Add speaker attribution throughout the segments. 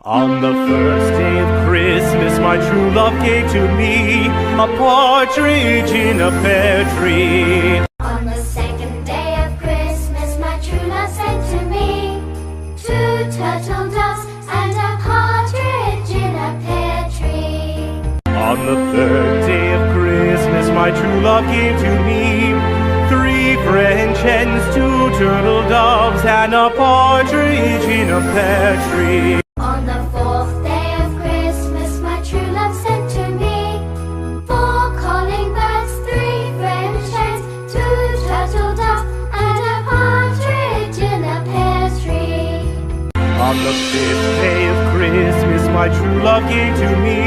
Speaker 1: On the first day of Christmas, my true love gave to me a partridge in a pear tree.
Speaker 2: On the second day of Christmas, my true love sent to me 2 turtle doves and a partridge in a pear tree.
Speaker 1: On the third day of Christmas, my true love gave to me 3 French hens, 2 turtle doves, and a partridge in a pear tree.
Speaker 2: On the fourth day of Christmas, my true love sent to me 4 calling birds, 3 French hens, 2 turtle doves, and a partridge in a pear tree.
Speaker 1: On the 5th day of Christmas, my true love gave to me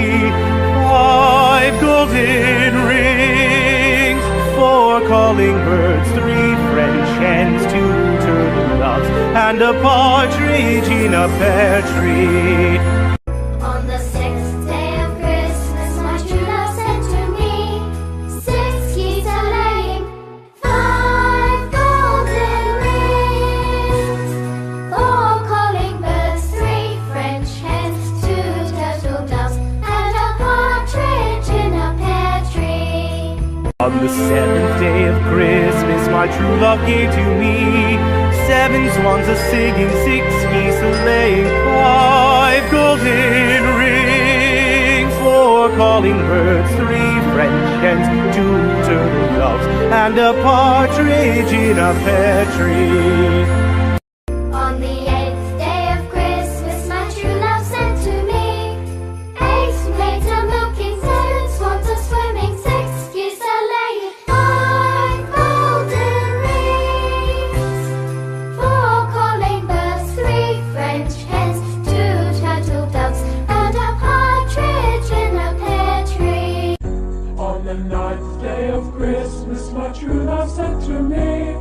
Speaker 1: 5 golden rings, 4 calling birds, 3 French hens, 2 turtle doves, and a partridge in a pear tree.
Speaker 2: On the 6th day of Christmas, my true love sent to me 6 geese a laying, 5 golden rings, 4 calling birds, 3 French hens, 2 turtle doves, and a partridge in a pear tree.
Speaker 1: On the 7th day of Christmas, my true love gave to me 7 swans a singing, 6 geese a laying, 5 golden rings, 4 calling birds, 3 French hens, 2 turtle doves, and a partridge in a pear tree.
Speaker 2: On the 8th day of Christmas, my true love sent to me 8 maids a milking, 7 swans a swimming, 6 geese a laying, 5 golden rings, 4 calling birds, 3 French hens, 2 turtle doves, and a partridge in a pear tree.
Speaker 3: On the 9th day of Christmas, my true love sent to me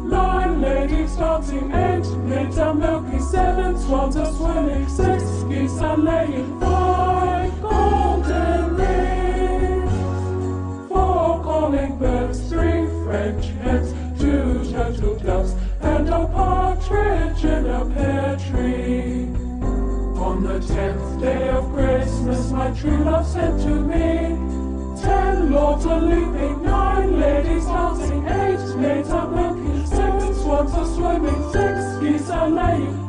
Speaker 3: 9 ladies dancing, 8 maids a milking, 7 swans a swimming, 6 geese a laying, 5 golden rings, 4 calling birds, 3 French hens, 2 turtle doves, and a partridge in a pear tree. On the 10th day of Christmas, my true love sent to me 10 lords a leaping, 9 ladies dancing, 8 maids a milking, 7 swans a swimming, 6 geese a laying,